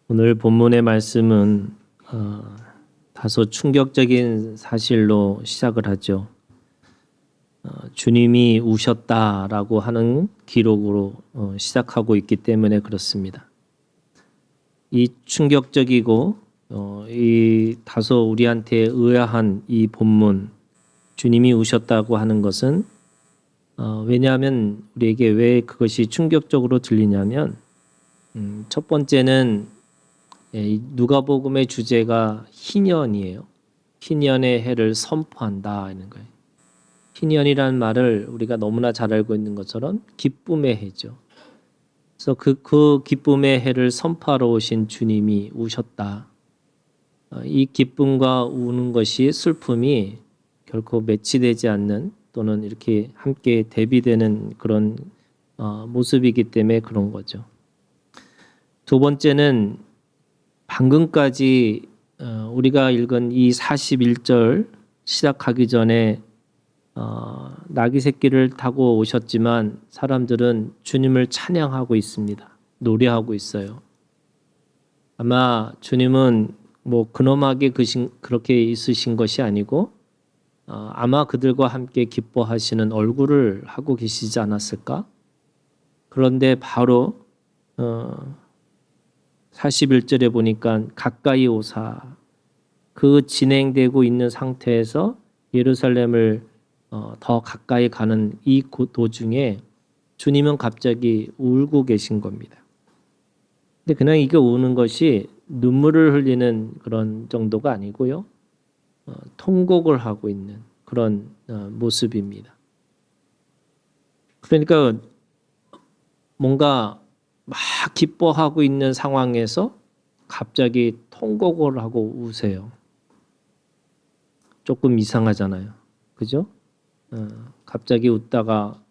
오늘 본문의 말씀은 다소 충격적인 사실로 시작을 하죠. 주님이 우셨다라고 하는 기록으로 시작하고 있기 때문에 그렇습니다. 이 충격적이고 이 다소 우리한테 의아한 이 본문, 주님이 우셨다고 하는 것은 왜냐하면 우리에게 왜 그것이 충격적으로 들리냐면 첫 번째는 누가복음의 주제가 희년이에요. 희년의 해를 선포한다 하는 거예요. 희년이라는 말을 우리가 너무나 잘 알고 있는 것처럼 기쁨의 해죠. 그래서 그 기쁨의 해를 선포하러 오신 주님이 우셨다. 이 기쁨과 우는 것이 슬픔이 결코 매치되지 않는 또는 이렇게 함께 대비되는 그런 모습이기 때문에 그런 거죠. 두 번째는 방금까지 우리가 읽은 이 41절 시작하기 전에 나귀 새끼를 타고 오셨지만 사람들은 주님을 찬양하고 있습니다. 노래하고 있어요. 아마 주님은 뭐 근엄하게 그렇게 있으신 것이 아니고 아마 그들과 함께 기뻐하시는 얼굴을 하고 계시지 않았을까? 그런데 바로 41절에 보니까 가까이 오사, 그 진행되고 있는 상태에서 예루살렘을 더 가까이 가는 이 도중에 주님은 갑자기 울고 계신 겁니다. 근데 그냥 이게 우는 것이 눈물을 흘리는 그런 정도가 아니고요. 통곡을 하고 있는 그런 모습입니다. 그러니까 뭔가 막 기뻐하고 있는 상황에서 갑자기 통곡을 하고 우세요. 조금 이상하잖아요. 그죠? 갑자기 웃다가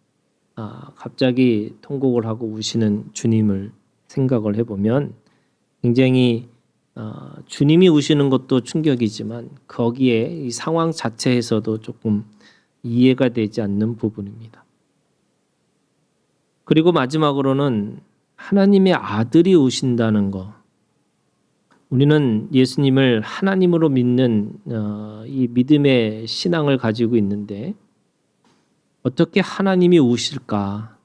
갑자기 통곡을 하고 우시는 주님을 생각을 해보면 굉장히 주님이 우시는 것도 충격이지만 거기에 이 상황 자체에서도 조금 이해가 되지 않는 부분입니다. 그리고 마지막으로는 하나님의 아들이 오신다는 것. 우리는 예수님을 하나님으로 믿는 이 믿음의 신앙을 가지고 있는데 어떻게 하나님이 오실까?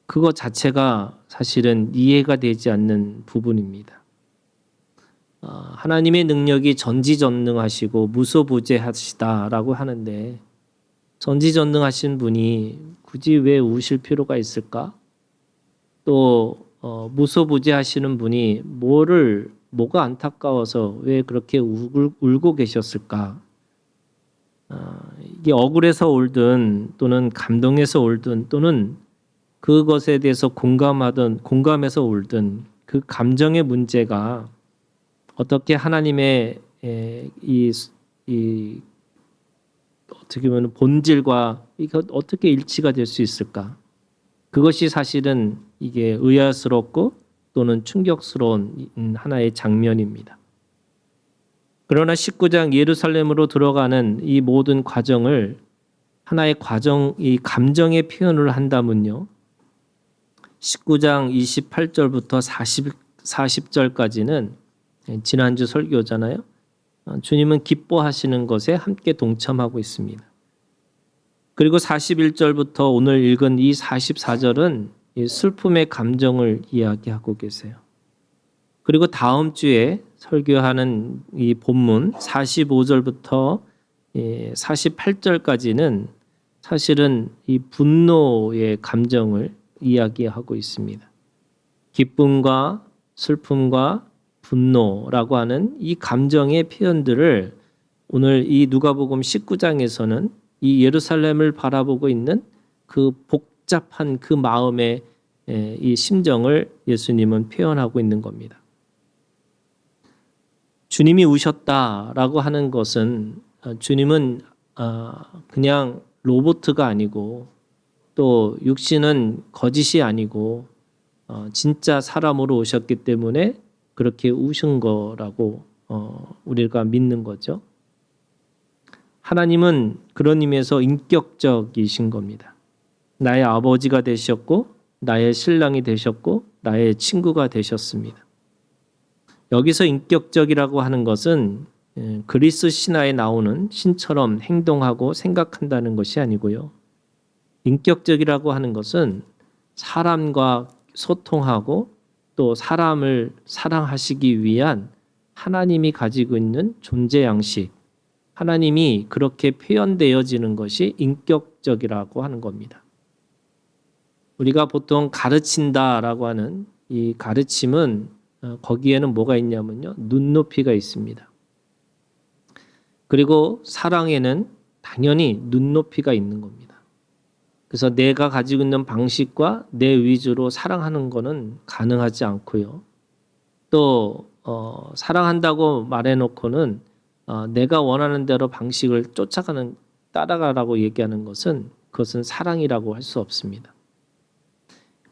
그거 자체가 사실은 이해가 되지 않는 부분입니다. 하나님의 능력이 전지전능하시고 무소부재하시다라고 하는데 전지전능하신 분이 굳이 왜 우실 필요가 있을까? 또 무소부재하시는 분이 뭐가 안타까워서 왜 그렇게 울고 계셨을까? 이게 억울해서 울든 또는 감동해서 울든 또는 그것에 대해서 공감해서 울든 그 감정의 문제가 어떻게 하나님의 이 어떻게 보면 본질과 이게 어떻게 일치가 될 수 있을까? 그것이 사실은 이게 의아스럽고 또는 충격스러운 하나의 장면입니다. 그러나 19장 예루살렘으로 들어가는 이 모든 과정을 하나의 이 감정의 표현을 한다면요. 19장 28절부터 40절까지는 지난주 설교잖아요. 주님은 기뻐하시는 것에 함께 동참하고 있습니다. 그리고 41절부터 오늘 읽은 이 44절은 슬픔의 감정을 이야기하고 계세요. 그리고 다음 주에 설교하는 이 본문 45절부터 48절까지는 사실은 이 분노의 감정을 이야기하고 있습니다. 기쁨과 슬픔과 분노라고 하는 이 감정의 표현들을 오늘 이 누가복음 19장에서는 이 예루살렘을 바라보고 있는 그 복잡한 그 마음의 이 심정을 예수님은 표현하고 있는 겁니다. 주님이 우셨다라고 하는 것은 주님은 그냥 로봇가 아니고 또 육신은 거짓이 아니고 진짜 사람으로 오셨기 때문에 그렇게 우신 거라고 우리가 믿는 거죠. 하나님은 그런 의미에서 인격적이신 겁니다. 나의 아버지가 되셨고 나의 신랑이 되셨고 나의 친구가 되셨습니다. 여기서 인격적이라고 하는 것은 그리스 신화에 나오는 신처럼 행동하고 생각한다는 것이 아니고요. 인격적이라고 하는 것은 사람과 소통하고 또 사람을 사랑하시기 위한 하나님이 가지고 있는 존재 양식, 하나님이 그렇게 표현되어지는 것이 인격적이라고 하는 겁니다. 우리가 보통 가르친다라고 하는 이 가르침은 거기에는 뭐가 있냐면요. 눈높이가 있습니다. 그리고 사랑에는 당연히 눈높이가 있는 겁니다. 그래서 내가 가지고 있는 방식과 내 위주로 사랑하는 것은 가능하지 않고요. 또 사랑한다고 말해놓고는 내가 원하는 대로 방식을 따라가라고 얘기하는 것은 그것은 사랑이라고 할 수 없습니다.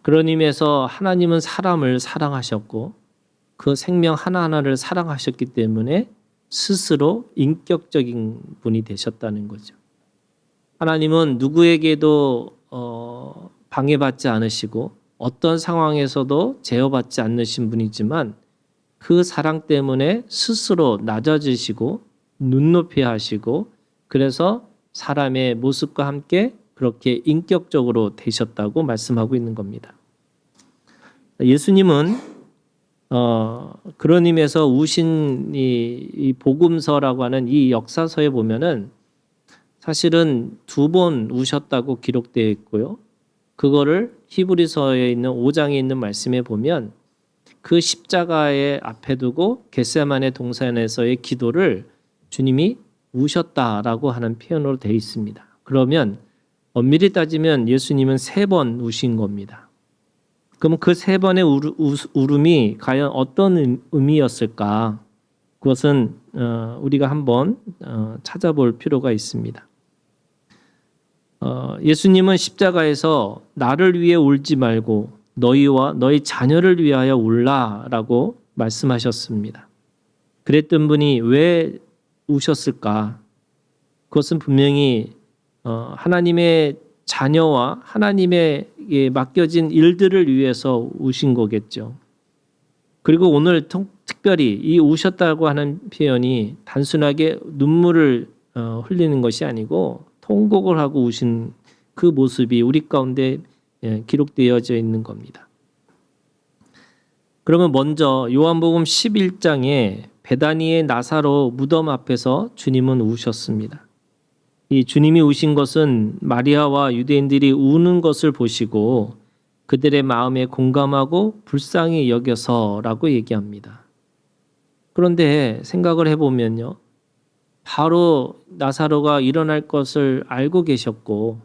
그런 의미에서 하나님은 사람을 사랑하셨고 그 생명 하나하나를 사랑하셨기 때문에 스스로 인격적인 분이 되셨다는 거죠. 하나님은 누구에게도 방해받지 않으시고 어떤 상황에서도 제어받지 않으신 분이지만 그 사랑 때문에 스스로 낮아지시고 눈높이 하시고 그래서 사람의 모습과 함께 그렇게 인격적으로 되셨다고 말씀하고 있는 겁니다. 예수님은 그런 의미에서 우신 이 복음서라고 하는 이 역사서에 보면은 사실은 2번 우셨다고 기록되어 있고요. 그거를 히브리서에 있는 5장에 있는 말씀에 보면 그 십자가의 앞에 두고 겟세마네 동산에서의 기도를 주님이 우셨다라고 하는 표현으로 되어 있습니다. 그러면 엄밀히 따지면 예수님은 3번 우신 겁니다. 그럼 그 3번의 울음이 과연 어떤 의미였을까? 그것은 우리가 한번 찾아볼 필요가 있습니다. 예수님은 십자가에서 나를 위해 울지 말고 너희와 너희 자녀를 위하여 울라라고 말씀하셨습니다. 그랬던 분이 왜 우셨을까? 그것은 분명히 하나님의 자녀와 하나님에게 맡겨진 일들을 위해서 우신 거겠죠. 그리고 오늘 특별히 이 우셨다고 하는 표현이 단순하게 눈물을 흘리는 것이 아니고 통곡을 하고 우신 그 모습이 우리 가운데 기록되어져 있는 겁니다. 그러면 먼저 요한복음 11장에 베다니의 나사로 무덤 앞에서 주님은 우셨습니다. 이 주님이 우신 것은 마리아와 유대인들이 우는 것을 보시고 그들의 마음에 공감하고 불쌍히 여겨서라고 얘기합니다. 그런데 생각을 해보면요. 바로 나사로가 일어날 것을 알고 계셨고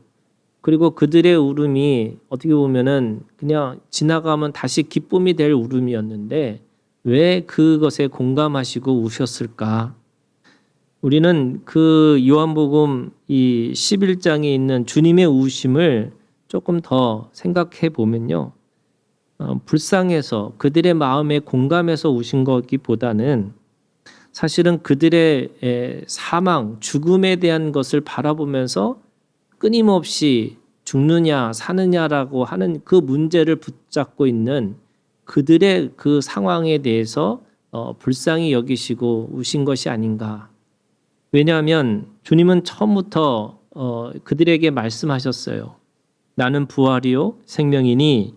그리고 그들의 울음이 어떻게 보면은 그냥 지나가면 다시 기쁨이 될 울음이었는데 왜 그것에 공감하시고 우셨을까? 우리는 그 요한복음 이 11장에 있는 주님의 우심을 조금 더 생각해 보면요. 불쌍해서 그들의 마음에 공감해서 우신 것보다는 사실은 그들의 사망, 죽음에 대한 것을 바라보면서 끊임없이 죽느냐 사느냐라고 하는 그 문제를 붙잡고 있는 그들의 그 상황에 대해서 불쌍히 여기시고 우신 것이 아닌가. 왜냐하면 주님은 처음부터 그들에게 말씀하셨어요. 나는 부활이요 생명이니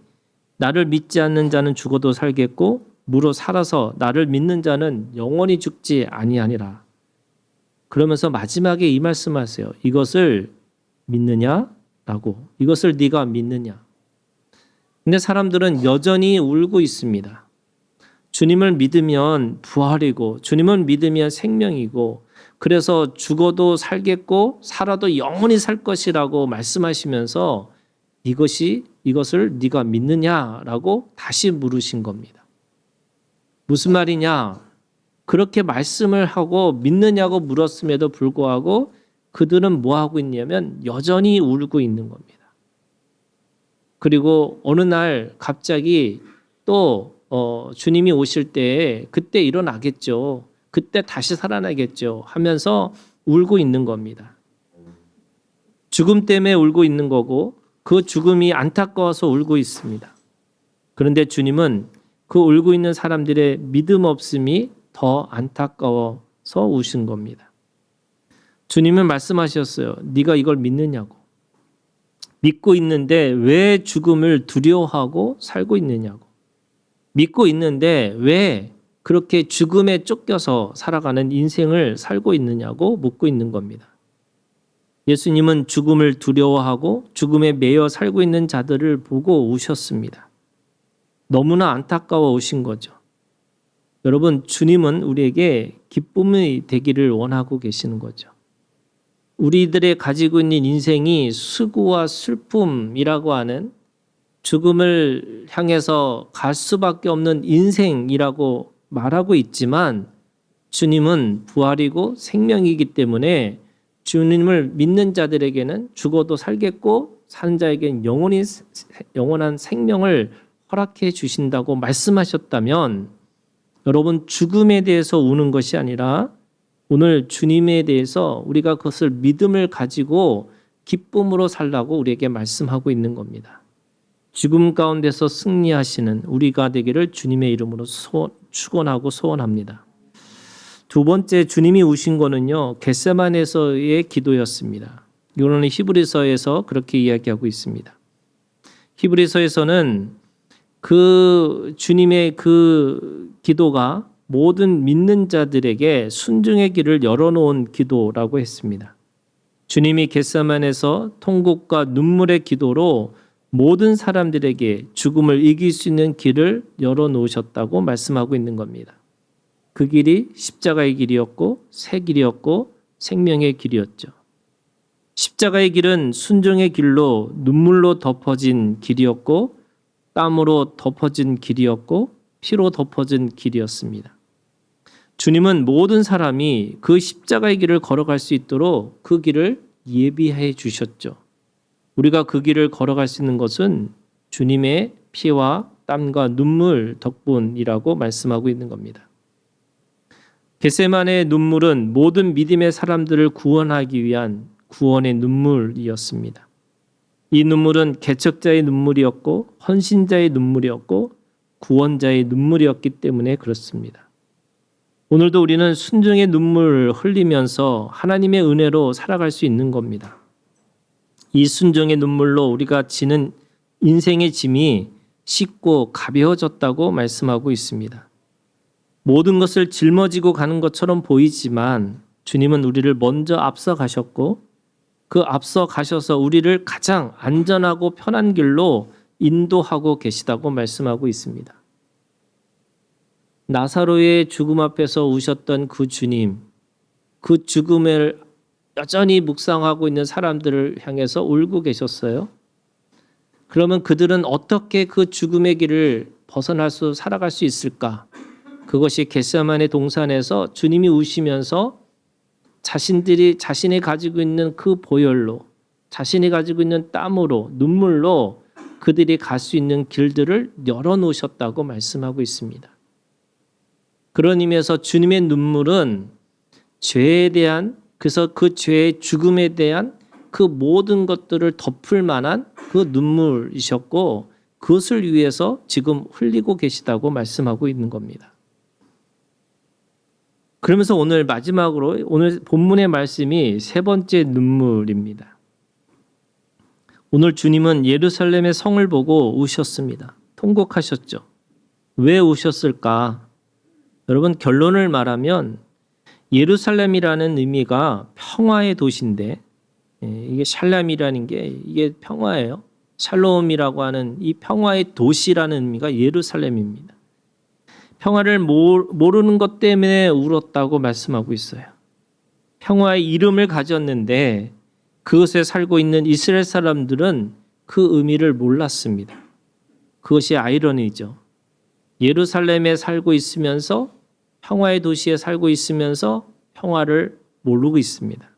나를 믿지 않는 자는 죽어도 살겠고 무로 살아서 나를 믿는 자는 영원히 죽지 아니하니라. 그러면서 마지막에 이 말씀하세요. 이것을 믿느냐라고. 이것을 네가 믿느냐. 근데 사람들은 여전히 울고 있습니다. 주님을 믿으면 부활이고 주님을 믿으면 생명이고 그래서 죽어도 살겠고 살아도 영원히 살 것이라고 말씀하시면서 이것을 네가 믿느냐라고 다시 물으신 겁니다. 무슨 말이냐? 그렇게 말씀을 하고 믿느냐고 물었음에도 불구하고 그들은 뭐 하고 있냐면 여전히 울고 있는 겁니다. 그리고 어느 날 갑자기 또 주님이 오실 때 그때 일어나겠죠. 그때 다시 살아나겠죠. 하면서 울고 있는 겁니다. 죽음 때문에 울고 있는 거고 그 죽음이 안타까워서 울고 있습니다. 그런데 주님은 그 울고 있는 사람들의 믿음 없음이 더 안타까워서 우신 겁니다. 주님은 말씀하셨어요. 네가 이걸 믿느냐고. 믿고 있는데 왜 죽음을 두려워하고 살고 있느냐고. 믿고 있는데 왜 그렇게 죽음에 쫓겨서 살아가는 인생을 살고 있느냐고 묻고 있는 겁니다. 예수님은 죽음을 두려워하고 죽음에 매여 살고 있는 자들을 보고 우셨습니다. 너무나 안타까워 우신 거죠. 여러분, 주님은 우리에게 기쁨이 되기를 원하고 계시는 거죠. 우리들의 가지고 있는 인생이 수고와 슬픔이라고 하는 죽음을 향해서 갈 수밖에 없는 인생이라고 말하고 있지만 주님은 부활이고 생명이기 때문에 주님을 믿는 자들에게는 죽어도 살겠고 사는 자에게는 영원한 생명을 허락해 주신다고 말씀하셨다면 여러분 죽음에 대해서 우는 것이 아니라 오늘 주님에 대해서 우리가 그것을 믿음을 가지고 기쁨으로 살라고 우리에게 말씀하고 있는 겁니다. 죽음 가운데서 승리하시는 우리가 되기를 주님의 이름으로 축원하고 소원합니다. 두 번째 주님이 우신 거는요. 겟세마네에서의 기도였습니다. 이거는 히브리서에서 그렇게 이야기하고 있습니다. 히브리서에서는 그 주님의 그 기도가 모든 믿는 자들에게 순종의 길을 열어놓은 기도라고 했습니다. 주님이 겟세마네에서 통곡과 눈물의 기도로 모든 사람들에게 죽음을 이길 수 있는 길을 열어놓으셨다고 말씀하고 있는 겁니다. 그 길이 십자가의 길이었고 새 길이었고 생명의 길이었죠. 십자가의 길은 순종의 길로 눈물로 덮어진 길이었고 땀으로 덮어진 길이었고 피로 덮어진 길이었습니다. 주님은 모든 사람이 그 십자가의 길을 걸어갈 수 있도록 그 길을 예비해 주셨죠. 우리가 그 길을 걸어갈 수 있는 것은 주님의 피와 땀과 눈물 덕분이라고 말씀하고 있는 겁니다. 겟세마네의 눈물은 모든 믿음의 사람들을 구원하기 위한 구원의 눈물이었습니다. 이 눈물은 개척자의 눈물이었고 헌신자의 눈물이었고 구원자의 눈물이었기 때문에 그렇습니다. 오늘도 우리는 순종의 눈물을 흘리면서 하나님의 은혜로 살아갈 수 있는 겁니다. 이 순종의 눈물로 우리가 지는 인생의 짐이 쉽고 가벼워졌다고 말씀하고 있습니다. 모든 것을 짊어지고 가는 것처럼 보이지만 주님은 우리를 먼저 앞서 가셨고 그 앞서 가셔서 우리를 가장 안전하고 편한 길로 인도하고 계시다고 말씀하고 있습니다. 나사로의 죽음 앞에서 우셨던 그 주님, 그 죽음을 여전히 묵상하고 있는 사람들을 향해서 울고 계셨어요. 그러면 그들은 어떻게 그 죽음의 길을 살아갈 수 있을까? 그것이 겟세마네 동산에서 주님이 우시면서 자신이 가지고 있는 그 보혈로, 자신이 가지고 있는 땀으로, 눈물로 그들이 갈 수 있는 길들을 열어놓으셨다고 말씀하고 있습니다. 그런 의미에서 주님의 눈물은 죄에 대한, 그래서 그 죄의 죽음에 대한 그 모든 것들을 덮을 만한 그 눈물이셨고 그것을 위해서 지금 흘리고 계시다고 말씀하고 있는 겁니다. 그러면서 오늘 마지막으로 오늘 본문의 말씀이 세 번째 눈물입니다. 오늘 주님은 예루살렘의 성을 보고 우셨습니다. 통곡하셨죠. 왜 우셨을까? 여러분 결론을 말하면 예루살렘이라는 의미가 평화의 도시인데 이게 샬람이라는 게 이게 평화예요. 샬롬이라고 하는 이 평화의 도시라는 의미가 예루살렘입니다. 평화를 모르는 것 때문에 울었다고 말씀하고 있어요. 평화의 이름을 가졌는데 그것에 살고 있는 이스라엘 사람들은 그 의미를 몰랐습니다. 그것이 아이러니죠. 예루살렘에 살고 있으면서 평화의 도시에 살고 있으면서 평화를 모르고 있습니다.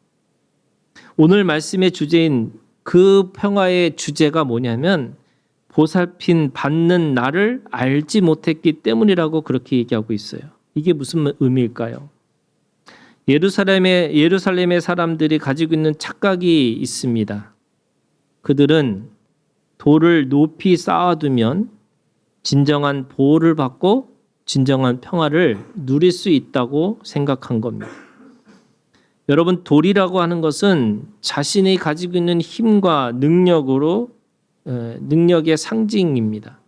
오늘 말씀의 주제인 그 평화의 주제가 뭐냐면 보살핌 받는 나를 알지 못했기 때문이라고 그렇게 얘기하고 있어요. 이게 무슨 의미일까요? 예루살렘의 사람들이 가지고 있는 착각이 있습니다. 그들은 돌을 높이 쌓아두면 진정한 보호를 받고 진정한 평화를 누릴 수 있다고 생각한 겁니다. 여러분, 돌이라고 하는 것은 자신이 가지고 있는 힘과 능력의 상징입니다.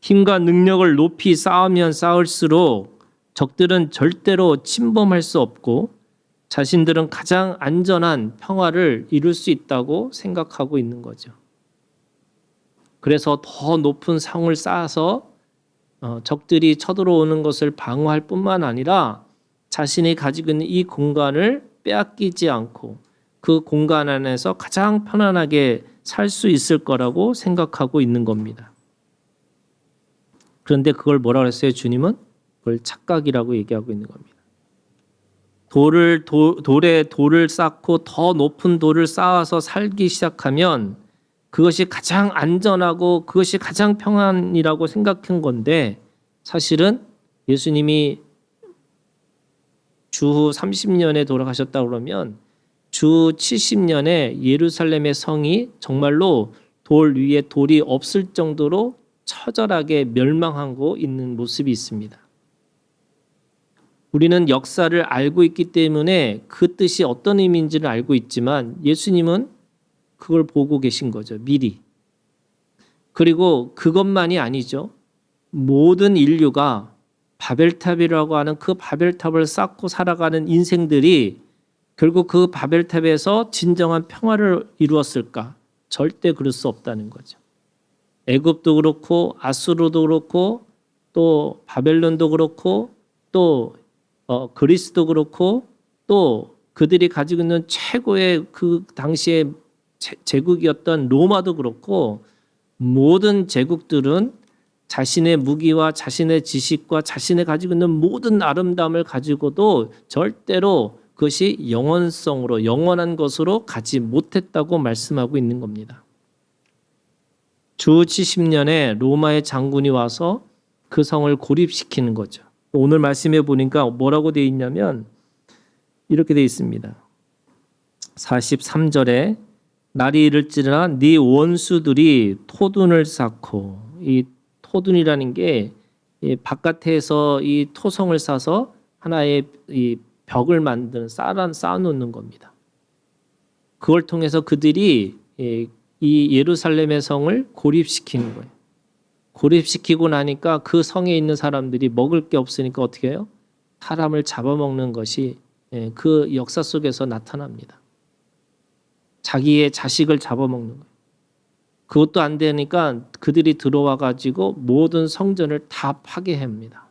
힘과 능력을 높이 쌓으면 쌓을수록 적들은 절대로 침범할 수 없고 자신들은 가장 안전한 평화를 이룰 수 있다고 생각하고 있는 거죠. 그래서 더 높은 성을 쌓아서 적들이 쳐들어오는 것을 방어할 뿐만 아니라 자신이 가지고 있는 이 공간을 빼앗기지 않고 그 공간 안에서 가장 편안하게 살 수 있을 거라고 생각하고 있는 겁니다. 그런데 그걸 뭐라고 했어요? 주님은 그걸 착각이라고 얘기하고 있는 겁니다. 돌에 돌을 쌓고 더 높은 돌을 쌓아서 살기 시작하면 그것이 가장 안전하고 그것이 가장 평안이라고 생각한 건데, 사실은 예수님이 주후 30년에 돌아가셨다 그러면 주 70년에 예루살렘의 성이 정말로 돌 위에 돌이 없을 정도로 처절하게 멸망하고 있는 모습이 있습니다. 우리는 역사를 알고 있기 때문에 그 뜻이 어떤 의미인지를 알고 있지만 예수님은 그걸 보고 계신 거죠, 미리. 그리고 그것만이 아니죠. 모든 인류가 바벨탑이라고 하는 그 바벨탑을 쌓고 살아가는 인생들이 결국 그 바벨탑에서 진정한 평화를 이루었을까? 절대 그럴 수 없다는 거죠. 애굽도 그렇고 아수르도 그렇고 또 바벨론도 그렇고 또 그리스도 그렇고 또 그들이 가지고 있는 최고의 그 당시의 제국이었던 로마도 그렇고 모든 제국들은 자신의 무기와 자신의 지식과 자신의 가지고 있는 모든 아름다움을 가지고도 절대로 그것이 영원성으로 영원한 것으로 가지 못했다고 말씀하고 있는 겁니다. 주 70년에 로마의 장군이 와서 그 성을 고립시키는 거죠. 오늘 말씀해 보니까 뭐라고 되어 있냐면 이렇게 되어 있습니다. 43절에 날이 이를지라 네 원수들이 토둔을 쌓고, 이 토둔이라는 게 바깥에서 이 토성을 쌓아서 하나의 이 벽을 만드는 쌓아놓는 겁니다. 그걸 통해서 그들이 이 예루살렘의 성을 고립시키는 거예요. 고립시키고 나니까 그 성에 있는 사람들이 먹을 게 없으니까 어떻게 해요? 사람을 잡아먹는 것이 그 역사 속에서 나타납니다. 자기의 자식을 잡아먹는 거예요. 그것도 안 되니까 그들이 들어와 가지고 모든 성전을 다 파괴합니다.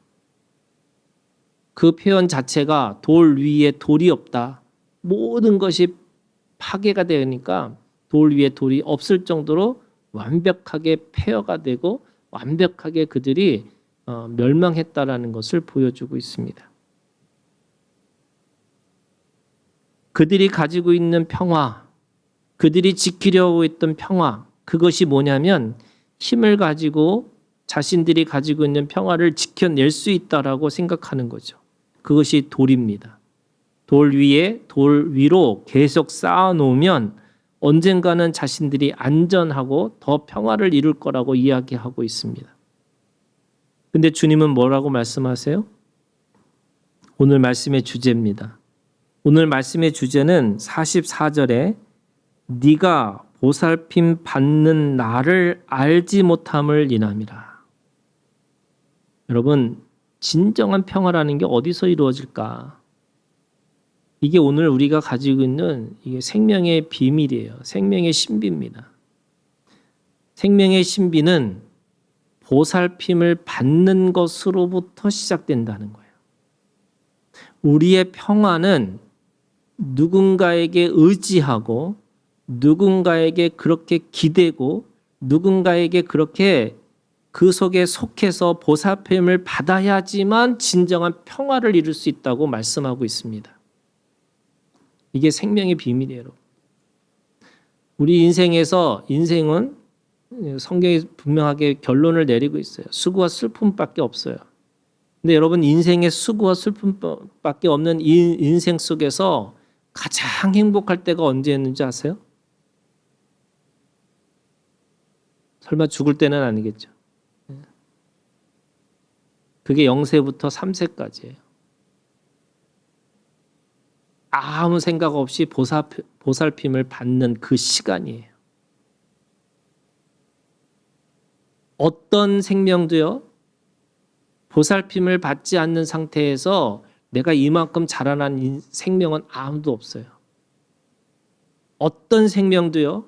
그 표현 자체가 돌 위에 돌이 없다. 모든 것이 파괴가 되니까 돌 위에 돌이 없을 정도로 완벽하게 폐허가 되고 완벽하게 그들이 멸망했다라는 것을 보여주고 있습니다. 그들이 가지고 있는 평화, 그들이 지키려고 했던 평화, 그것이 뭐냐면 힘을 가지고 자신들이 가지고 있는 평화를 지켜낼 수 있다라고 생각하는 거죠. 그것이 돌입니다. 돌 위로 계속 쌓아놓으면 언젠가는 자신들이 안전하고 더 평화를 이룰 거라고 이야기하고 있습니다. 근데 주님은 뭐라고 말씀하세요? 오늘 말씀의 주제입니다. 오늘 말씀의 주제는 44절에 네가 보살핌 받는 나를 알지 못함을 인함이라. 여러분, 진정한 평화라는 게 어디서 이루어질까? 이게 오늘 우리가 가지고 있는 이게 생명의 비밀이에요. 생명의 신비입니다. 생명의 신비는 보살핌을 받는 것으로부터 시작된다는 거예요. 우리의 평화는 누군가에게 의지하고 누군가에게 그렇게 기대고 누군가에게 그렇게 그 속에 속해서 보살핌을 받아야지만 진정한 평화를 이룰 수 있다고 말씀하고 있습니다. 이게 생명의 비밀이에요. 우리 인생은 성경이 분명하게 결론을 내리고 있어요. 수고와 슬픔밖에 없어요. 근데 여러분, 인생의 수고와 슬픔밖에 없는 이 인생 속에서 가장 행복할 때가 언제였는지 아세요? 설마 죽을 때는 아니겠죠. 그게 0세부터 3세까지예요. 아무 생각 없이 보살핌을 받는 그 시간이에요. 어떤 생명도요, 보살핌을 받지 않는 상태에서 내가 이만큼 자라난 생명은 아무도 없어요. 어떤 생명도요,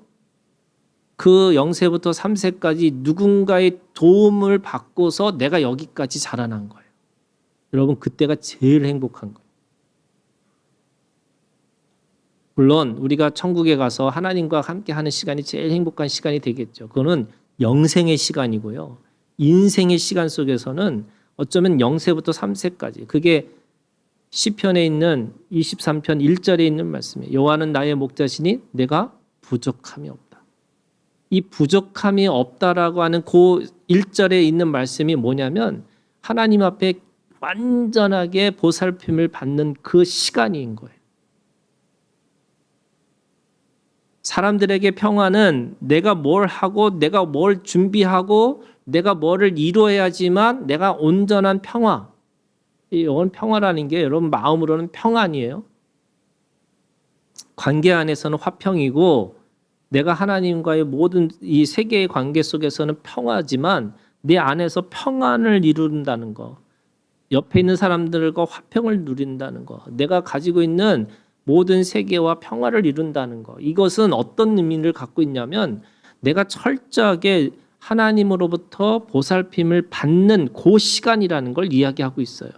그 0세부터 3세까지 누군가의 도움을 받고서 내가 여기까지 자라난 거예요. 여러분, 그때가 제일 행복한 거예요. 물론 우리가 천국에 가서 하나님과 함께 하는 시간이 제일 행복한 시간이 되겠죠. 그거는 영생의 시간이고요. 인생의 시간 속에서는 어쩌면 0세부터 3세까지, 그게 시편에 있는 23편 1절에 있는 말씀이에요. 여호와는 나의 목자시니 내가 부족함이 없다. 이 부족함이 없다라고 하는 그 1절에 있는 말씀이 뭐냐면 하나님 앞에 완전하게 보살핌을 받는 그 시간인 거예요. 사람들에게 평화는 내가 뭘 하고 내가 뭘 준비하고 내가 뭐를 이루어야지만 내가 온전한 평화. 이건 평화라는 게 여러분 마음으로는 평안이에요. 관계 안에서는 화평이고 내가 하나님과의 모든 이 세계의 관계 속에서는 평화지만 내 안에서 평안을 이룬다는 거, 옆에 있는 사람들과 화평을 누린다는 거, 내가 가지고 있는 모든 세계와 평화를 이룬다는 거, 이것은 어떤 의미를 갖고 있냐면 내가 철저하게 하나님으로부터 보살핌을 받는 그 시간이라는 걸 이야기하고 있어요.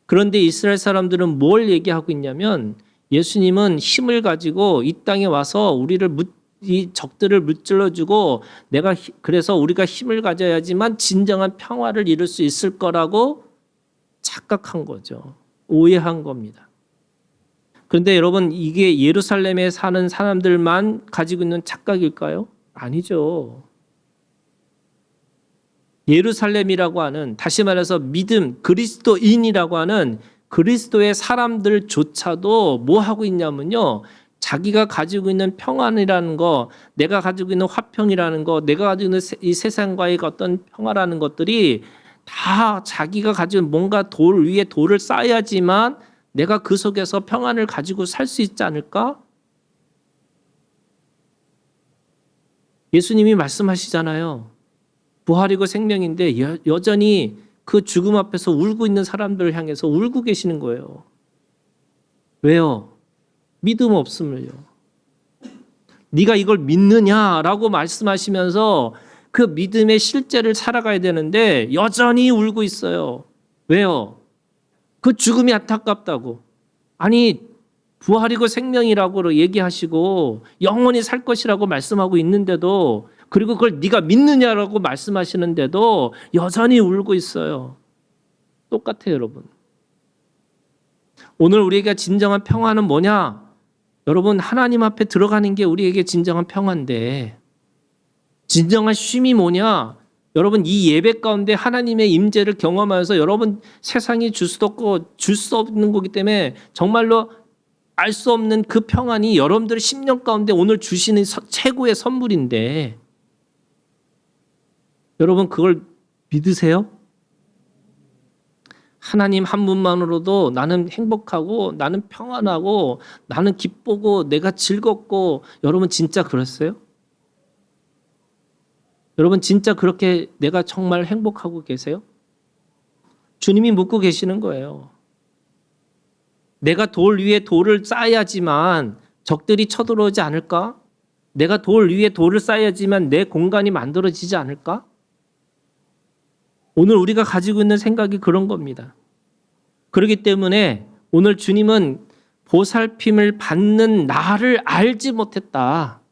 그런데 이스라엘 사람들은 뭘 얘기하고 있냐면 예수님은 힘을 가지고 이 땅에 와서 우리를 이 적들을 무찔러주고 그래서 우리가 힘을 가져야지만 진정한 평화를 이룰 수 있을 거라고 착각한 거죠. 오해한 겁니다. 그런데 여러분, 이게 예루살렘에 사는 사람들만 가지고 있는 착각일까요? 아니죠. 예루살렘이라고 하는, 다시 말해서 믿음, 그리스도인이라고 하는 그리스도의 사람들조차도 뭐 하고 있냐면요, 자기가 가지고 있는 평안이라는 거, 내가 가지고 있는 화평이라는 거, 내가 가지고 있는 이 세상과의 어떤 평화라는 것들이 다 자기가 가지고 뭔가 돌 위에 돌을 쌓아야지만 내가 그 속에서 평안을 가지고 살 수 있지 않을까? 예수님이 말씀하시잖아요. 부활이고 생명인데 여전히 그 죽음 앞에서 울고 있는 사람들을 향해서 울고 계시는 거예요. 왜요? 믿음 없음을요. 네가 이걸 믿느냐라고 말씀하시면서 그 믿음의 실제를 살아가야 되는데 여전히 울고 있어요. 왜요? 그 죽음이 안타깝다고. 아니, 부활이고 생명이라고 얘기하시고 영원히 살 것이라고 말씀하고 있는데도, 그리고 그걸 네가 믿느냐라고 말씀하시는데도 여전히 울고 있어요. 똑같아요, 여러분. 오늘 우리에게 진정한 평화는 뭐냐? 여러분, 하나님 앞에 들어가는 게 우리에게 진정한 평화인데, 진정한 쉼이 뭐냐? 여러분, 이 예배 가운데 하나님의 임재를 경험하면서 여러분, 세상이 줄 수도 없고 줄 수 없는 거기 때문에 정말로 알 수 없는 그 평안이 여러분들 10년 가운데 오늘 주시는 최고의 선물인데, 여러분 그걸 믿으세요? 하나님 한 분만으로도 나는 행복하고 나는 평안하고 나는 기쁘고 내가 즐겁고, 여러분 진짜 그랬어요? 여러분 진짜 그렇게 내가 정말 행복하고 계세요? 주님이 묻고 계시는 거예요. 내가 돌 위에 돌을 쌓아야지만 적들이 쳐들어오지 않을까? 내가 돌 위에 돌을 쌓아야지만 내 공간이 만들어지지 않을까? 오늘 우리가 가지고 있는 생각이 그런 겁니다. 그렇기 때문에 오늘 주님은 보살핌을 받는 나를 알지 못했다.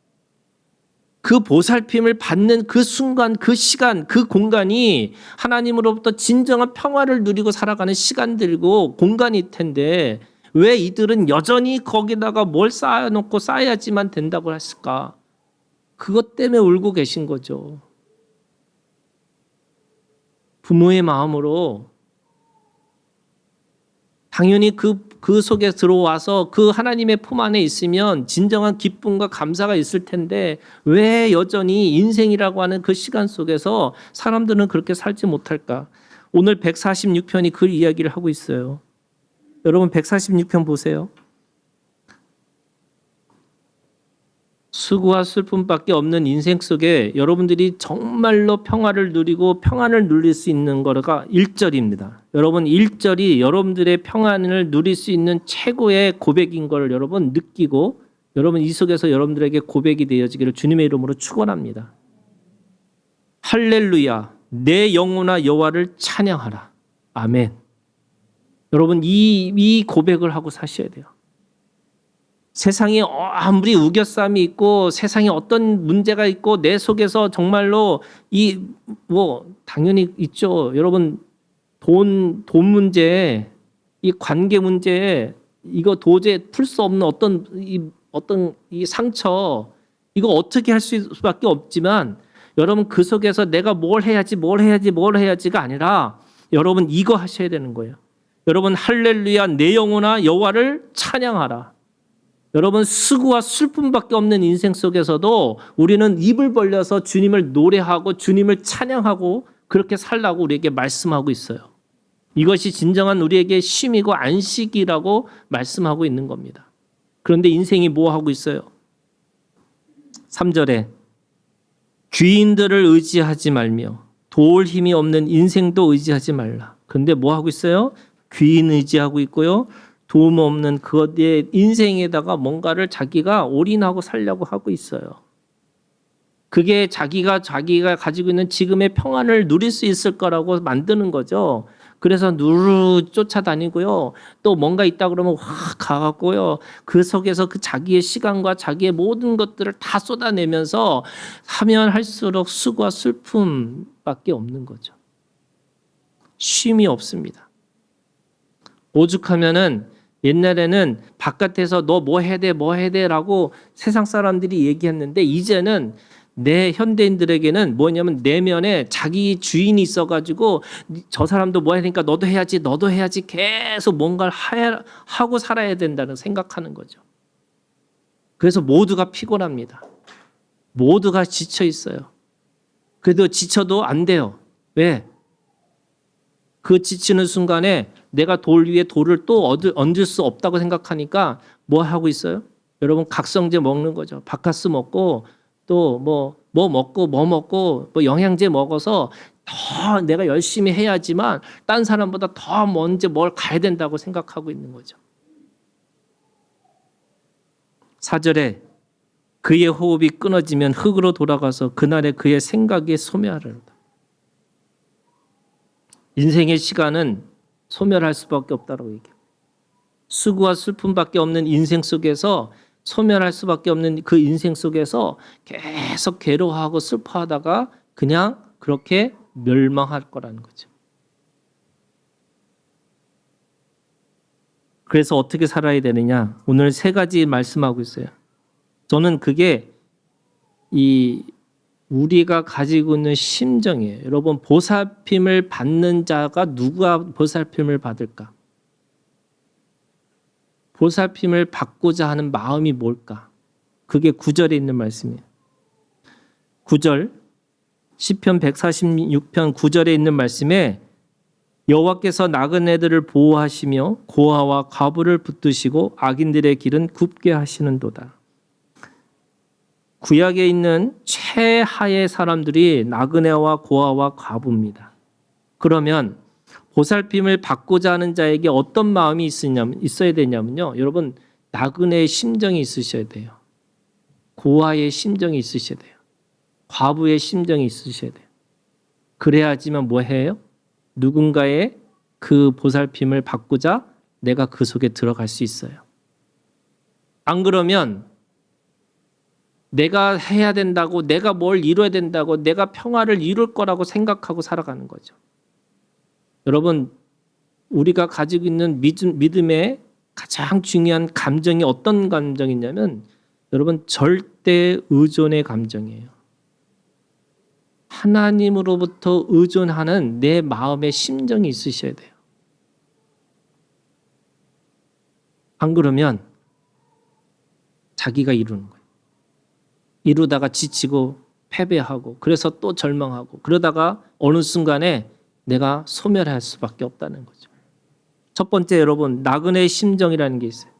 그 보살핌을 받는 그 순간, 그 시간, 그 공간이 하나님으로부터 진정한 평화를 누리고 살아가는 시간들이고 공간일 텐데, 왜 이들은 여전히 거기다가 뭘 쌓아놓고 쌓아야지만 된다고 했을까? 그것 때문에 울고 계신 거죠. 부모의 마음으로 당연히 그 속에 들어와서 그 하나님의 품 안에 있으면 진정한 기쁨과 감사가 있을 텐데 왜 여전히 인생이라고 하는 그 시간 속에서 사람들은 그렇게 살지 못할까? 오늘 146편이 그 이야기를 하고 있어요. 여러분 146편 보세요. 수고와 슬픔밖에 없는 인생 속에 여러분들이 정말로 평화를 누리고 평안을 누릴 수 있는 거가 1절입니다. 여러분 1절이 여러분들의 평안을 누릴 수 있는 최고의 고백인 걸 여러분 느끼고 여러분 이 속에서 여러분들에게 고백이 되어지기를 주님의 이름으로 축원합니다. 할렐루야 내 영혼아 여호와를 찬양하라. 아멘. 여러분 이 고백을 하고 사셔야 돼요. 세상에 아무리 우겨쌈이 있고 세상에 어떤 문제가 있고 내 속에서 정말로 당연히 있죠. 여러분 돈 문제, 이 관계 문제, 이거 도저히 풀 수 없는 어떤 이 상처, 이거 어떻게 할 수밖에 없지만 여러분 그 속에서 내가 뭘 해야지가 아니라 여러분 이거 하셔야 되는 거예요. 여러분 할렐루야 내 영혼아 여호와를 찬양하라. 여러분 수고와 슬픔밖에 없는 인생 속에서도 우리는 입을 벌려서 주님을 노래하고 주님을 찬양하고 그렇게 살라고 우리에게 말씀하고 있어요. 이것이 진정한 우리에게 쉼이고 안식이라고 말씀하고 있는 겁니다. 그런데 인생이 뭐 하고 있어요? 3절에 귀인들을 의지하지 말며 도울 힘이 없는 인생도 의지하지 말라. 그런데 뭐 하고 있어요? 귀인 의지하고 있고요. 도움 없는 그의 인생에다가 뭔가를 자기가 올인하고 살려고 하고 있어요. 그게 자기가 가지고 있는 지금의 평안을 누릴 수 있을 거라고 만드는 거죠. 그래서 누르 쫓아다니고요. 또 뭔가 있다 그러면 확 가갖고요. 그 속에서 그 자기의 시간과 자기의 모든 것들을 다 쏟아내면서 하면 할수록 수고와 슬픔밖에 없는 거죠. 쉼이 없습니다. 오죽하면은 옛날에는 바깥에서 너 뭐 해야 돼라고 세상 사람들이 얘기했는데 이제는 내 현대인들에게는 뭐냐면 내면에 자기 주인이 있어가지고 저 사람도 뭐 하니까 너도 해야지 계속 뭔가를 하고 살아야 된다는 생각하는 거죠. 그래서 모두가 피곤합니다. 모두가 지쳐 있어요. 그래도 지쳐도 안 돼요. 왜? 그 지치는 순간에 내가 돌 위에 돌을 또 얹을 수 없다고 생각하니까 뭐 하고 있어요? 여러분 각성제 먹는 거죠. 바카스 먹고 또 뭐 먹고 영양제 먹어서 더 내가 열심히 해야지만 딴 사람보다 더 먼저 뭘 가야 된다고 생각하고 있는 거죠. 4절에 그의 호흡이 끊어지면 흙으로 돌아가서 그날에 그의 생각이 소멸하리로다. 인생의 시간은 소멸할 수밖에 없다고 얘기해요. 수고와 슬픔밖에 없는 인생 속에서 소멸할 수밖에 없는 그 인생 속에서 계속 괴로워하고 슬퍼하다가 그냥 그렇게 멸망할 거라는 거죠. 그래서 어떻게 살아야 되느냐? 오늘 3가지 말씀하고 있어요. 저는 그게 우리가 가지고 있는 심정이에요. 여러분 보살핌을 받는 자가 누가 보살핌을 받을까? 보살핌을 받고자 하는 마음이 뭘까? 그게 9절에 있는 말씀이에요. 9절 시편 146편 9절에 있는 말씀에 여호와께서 나그네들을 보호하시며 고아와 과부를 붙드시고 악인들의 길은 굽게 하시는도다. 구약에 있는 최하의 사람들이 나그네와 고아와 과부입니다. 그러면 보살핌을 받고자 하는 자에게 어떤 마음이 있어야 되냐면요. 여러분 나그네의 심정이 있으셔야 돼요. 고아의 심정이 있으셔야 돼요. 과부의 심정이 있으셔야 돼요. 그래야지만 뭐 해요? 누군가의 그 보살핌을 받고자 내가 그 속에 들어갈 수 있어요. 안 그러면 내가 해야 된다고, 내가 뭘 이뤄야 된다고, 내가 평화를 이룰 거라고 생각하고 살아가는 거죠. 여러분, 우리가 가지고 있는 믿음의 가장 중요한 감정이 어떤 감정이냐면 여러분 절대 의존의 감정이에요. 하나님으로부터 의존하는 내 마음의 심정이 있으셔야 돼요. 안 그러면 자기가 이루는 거예요. 이루다가 지치고 패배하고 그래서 또 절망하고 그러다가 어느 순간에 내가 소멸할 수밖에 없다는 거죠. 첫 번째 여러분 나그네의 심정이라는 게 있어요.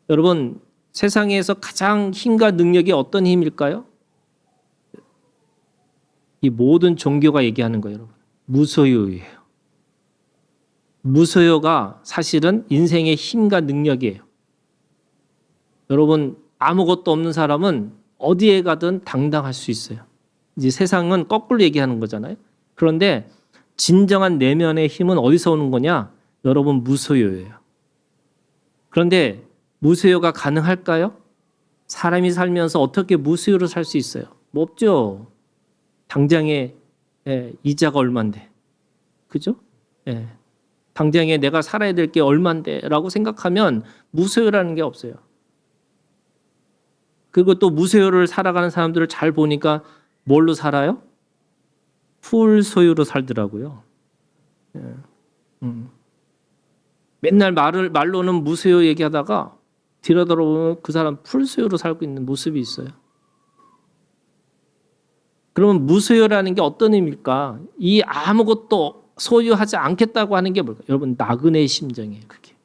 여러분 세상에서 가장 힘과 능력이 어떤 힘일까요? 이 모든 종교가 얘기하는 거예요. 여러분. 무소유예요. 무소유가 사실은 인생의 힘과 능력이에요. 여러분 아무것도 없는 사람은 어디에 가든 당당할 수 있어요. 이제 세상은 거꾸로 얘기하는 거잖아요. 그런데 진정한 내면의 힘은 어디서 오는 거냐? 여러분 무소유예요. 그런데 무소유가 가능할까요? 사람이 살면서 어떻게 무소유로 살 수 있어요? 뭐 없죠. 당장에 이자가 얼만데, 그죠? 당장에 내가 살아야 될 게 얼만데라고 생각하면 무소유라는 게 없어요. 그리고 또 무소유를 살아가는 사람들을 잘 보니까 뭘로 살아요? 풀소유로 살더라고요. 맨날 말로는 무소유 얘기하다가 들여다보면 그 사람 풀소유로 살고 있는 모습이 있어요. 그러면 무소유라는 게 어떤 의미일까? 이 아무것도 소유하지 않겠다고 하는 게 뭘까요? 여러분 나그네의 심정이에요. 그게.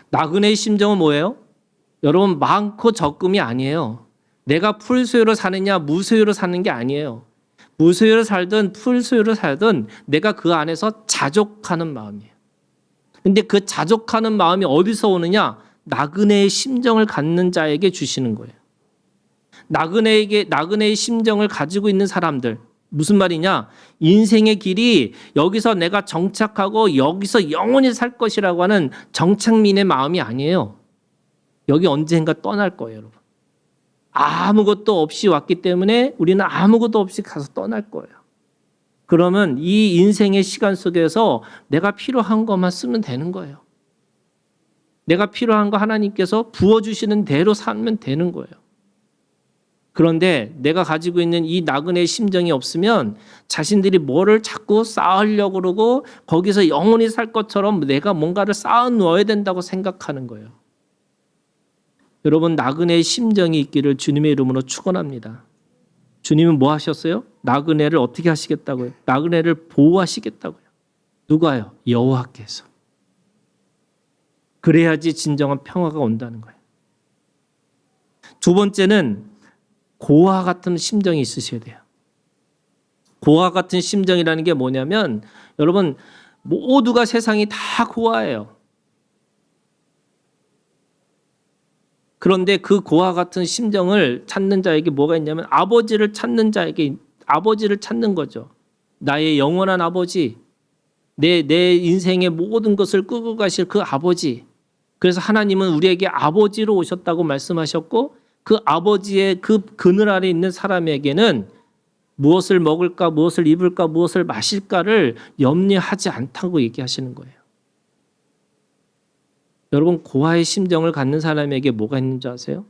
나그네의 심정은 뭐예요? 여러분 많고 적금이 아니에요. 내가 풀소유로 사느냐 무소유로 사는 게 아니에요. 무소유로 살든 풀소유로 살든 내가 그 안에서 자족하는 마음이에요. 근데 그 자족하는 마음이 어디서 오느냐? 나그네의 심정을 갖는 자에게 주시는 거예요. 나그네의 심정을 가지고 있는 사람들. 무슨 말이냐? 인생의 길이 여기서 내가 정착하고 여기서 영원히 살 것이라고 하는 정착민의 마음이 아니에요. 여기 언젠가 떠날 거예요, 여러분. 아무것도 없이 왔기 때문에 우리는 아무것도 없이 가서 떠날 거예요. 그러면 이 인생의 시간 속에서 내가 필요한 것만 쓰면 되는 거예요. 내가 필요한 거 하나님께서 부어주시는 대로 살면 되는 거예요. 그런데 내가 가지고 있는 이 나그네의 심정이 없으면 자신들이 뭐를 자꾸 쌓으려고 그러고 거기서 영원히 살 것처럼 내가 뭔가를 쌓아 놓아야 된다고 생각하는 거예요. 여러분 나그네의 심정이 있기를 주님의 이름으로 축원합니다. 주님은 뭐 하셨어요? 나그네를 어떻게 하시겠다고요? 나그네를 보호하시겠다고요. 누가요? 여호와께서. 그래야지 진정한 평화가 온다는 거예요. 두 번째는 고아 같은 심정이 있으셔야 돼요. 고아 같은 심정이라는 게 뭐냐면 여러분 모두가 세상이 다 고아예요. 그런데 그 고아 같은 심정을 찾는 자에게 뭐가 있냐면 아버지를 찾는 자에게 아버지를 찾는 거죠. 나의 영원한 아버지, 내 인생의 모든 것을 끌고 가실 그 아버지. 그래서 하나님은 우리에게 아버지로 오셨다고 말씀하셨고 그 아버지의 그 그늘 아래 있는 사람에게는 무엇을 먹을까, 무엇을 입을까, 무엇을 마실까를 염려하지 않다고 얘기하시는 거예요. 여러분 고아의 심정을 갖는 사람에게 뭐가 있는 줄 아세요?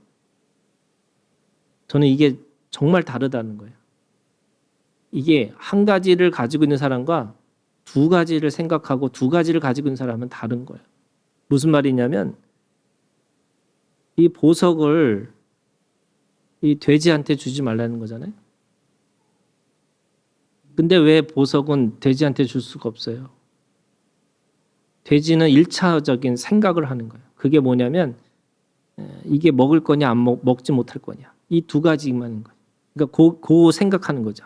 저는 이게 정말 다르다는 거예요. 이게 한 가지를 가지고 있는 사람과 두 가지를 생각하고 두 가지를 가지고 있는 사람은 다른 거예요. 무슨 말이냐면 이 보석을 이 돼지한테 주지 말라는 거잖아요. 근데 왜 보석은 돼지한테 줄 수가 없어요? 돼지는 1차적인 생각을 하는 거예요. 그게 뭐냐면 이게 먹을 거냐 먹지 못할 거냐. 이 두 가지만 거예요. 그러니까 그 생각하는 거죠.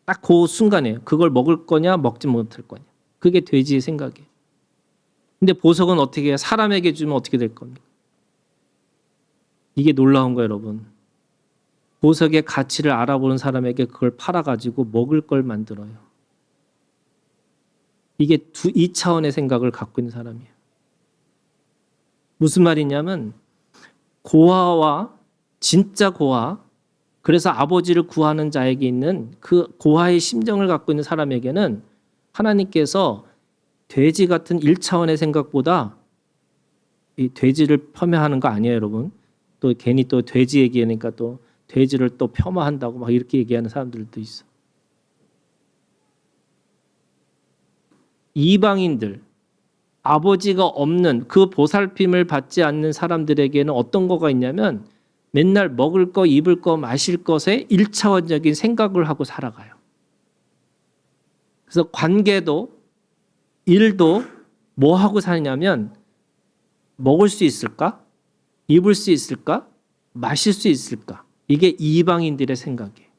딱 그 순간에 그걸 먹을 거냐 먹지 못할 거냐. 그게 돼지의 생각이에요. 근데 보석은 어떻게 해요? 사람에게 주면 어떻게 될 겁니까? 이게 놀라운 거예요, 여러분. 보석의 가치를 알아보는 사람에게 그걸 팔아가지고 먹을 걸 만들어요. 이게 2차원의 생각을 갖고 있는 사람이에요. 무슨 말이냐면 고아와 진짜 고아, 그래서 아버지를 구하는 자에게 있는 그 고아의 심정을 갖고 있는 사람에게는 하나님께서 돼지 같은 1차원의 생각보다 이 돼지를 폄하하는 거 아니에요, 여러분. 또 괜히 또 돼지 얘기하니까 또 돼지를 또 폄하한다고 막 이렇게 얘기하는 사람들도 있어. 이방인들, 아버지가 없는 그 보살핌을 받지 않는 사람들에게는 어떤 거가 있냐면 맨날 먹을 거, 입을 거, 마실 것에 1차원적인 생각을 하고 살아가요. 그래서 관계도 일도 뭐 하고 사냐면 먹을 수 있을까? 입을 수 있을까? 마실 수 있을까? 이게 이방인들의 생각이에요.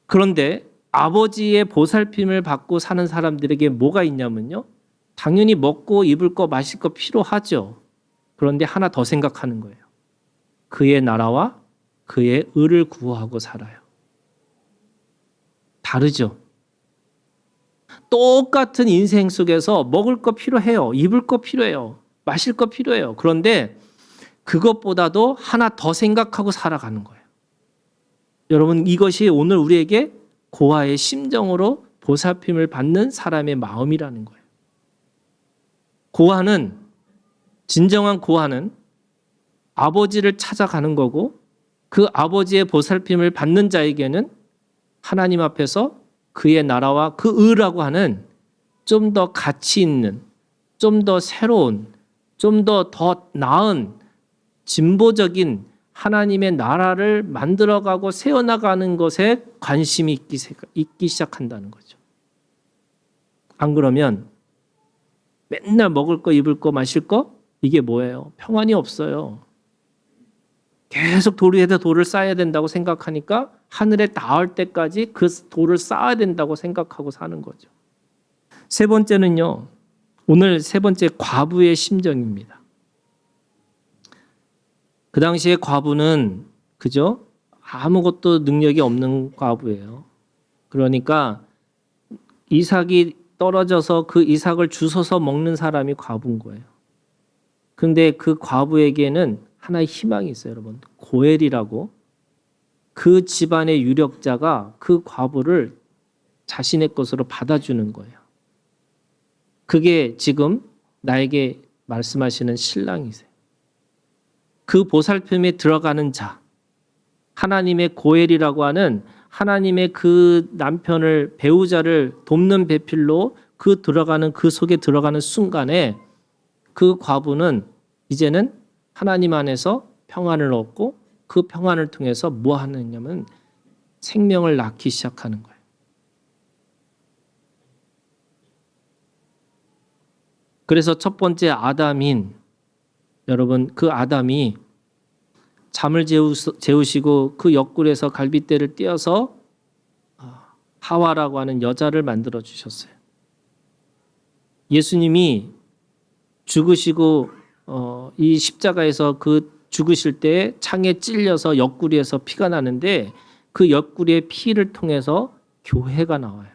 그런데 아버지의 보살핌을 받고 사는 사람들에게 뭐가 있냐면요. 당연히 먹고 입을 거 마실 거 필요하죠. 그런데 하나 더 생각하는 거예요. 그의 나라와 그의 의를 구하고 살아요. 다르죠. 똑같은 인생 속에서 먹을 거 필요해요. 입을 거 필요해요. 마실 거 필요해요. 그런데 그것보다도 하나 더 생각하고 살아가는 거예요. 여러분, 이것이 오늘 우리에게 고아의 심정으로 보살핌을 받는 사람의 마음이라는 거예요. 고아는, 진정한 고아는 아버지를 찾아가는 거고 그 아버지의 보살핌을 받는 자에게는 하나님 앞에서 그의 나라와 그 의라고 하는 좀 더 가치 있는, 좀 더 새로운, 좀 더 나은 진보적인 하나님의 나라를 만들어가고 세워나가는 것에 관심이 있기 시작한다는 거죠. 안 그러면 맨날 먹을 거, 입을 거, 마실 거 이게 뭐예요? 평안이 없어요. 계속 돌 위에다 돌을 쌓아야 된다고 생각하니까 하늘에 닿을 때까지 그 돌을 쌓아야 된다고 생각하고 사는 거죠. 세 번째는요. 오늘 세 번째 과부의 심정입니다. 그 당시에 과부는 그죠? 아무것도 능력이 없는 과부예요. 그러니까 이삭이 떨어져서 그 이삭을 주워서 먹는 사람이 과부인 거예요. 그런데 그 과부에게는 하나의 희망이 있어요, 여러분. 고엘이라고 그 집안의 유력자가 그 과부를 자신의 것으로 받아주는 거예요. 그게 지금 나에게 말씀하시는 신랑이세요. 그 보살핌에 들어가는 자, 하나님의 고엘이라고 하는 하나님의 그 남편을, 배우자를 돕는 배필로 그 속에 들어가는 순간에 그 과부는 이제는 하나님 안에서 평안을 얻고 그 평안을 통해서 뭐 하느냐면 생명을 낳기 시작하는 거예요. 그래서 첫 번째 아담인 여러분, 그 아담이 잠을 재우시고 그 옆구리에서 갈빗대를 떼어서 하와라고 하는 여자를 만들어 주셨어요. 예수님이 죽으시고 이 십자가에서 그 죽으실 때 창에 찔려서 옆구리에서 피가 나는데 그 옆구리의 피를 통해서 교회가 나와요.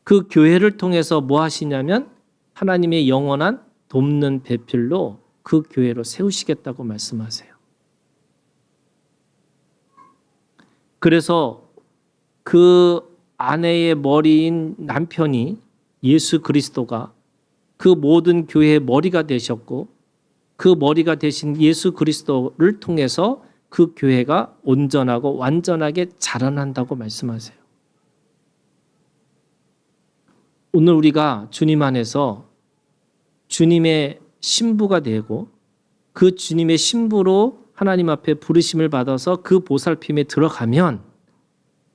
그 교회를 통해서 뭐 하시냐면 하나님의 영원한 돕는 배필로 그 교회로 세우시겠다고 말씀하세요. 그래서 그 아내의 머리인 남편이 예수 그리스도가 그 모든 교회의 머리가 되셨고 그 머리가 되신 예수 그리스도를 통해서 그 교회가 온전하고 완전하게 자라난다고 말씀하세요. 오늘 우리가 주님 안에서 주님의 신부가 되고 그 주님의 신부로 하나님 앞에 부르심을 받아서 그 보살핌에 들어가면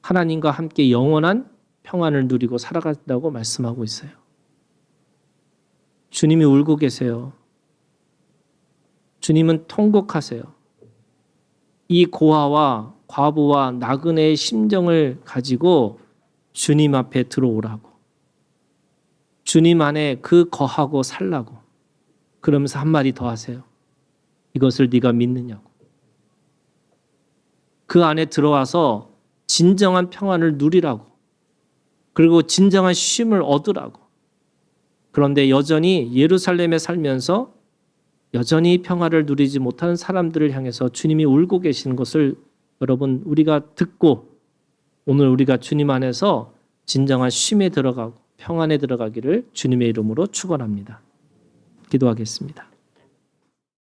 하나님과 함께 영원한 평안을 누리고 살아간다고 말씀하고 있어요. 주님이 울고 계세요. 주님은 통곡하세요. 이 고아와 과부와 나그네의 심정을 가지고 주님 앞에 들어오라고. 주님 안에 그 거하고 살라고. 그러면서 한마디 더 하세요. 이것을 네가 믿느냐고. 그 안에 들어와서 진정한 평안을 누리라고. 그리고 진정한 쉼을 얻으라고. 그런데 여전히 예루살렘에 살면서 여전히 평화를 누리지 못하는 사람들을 향해서 주님이 울고 계시는 것을 여러분 우리가 듣고 오늘 우리가 주님 안에서 진정한 쉼에 들어가고 평안에 들어가기를 주님의 이름으로 축원합니다. 기도하겠습니다.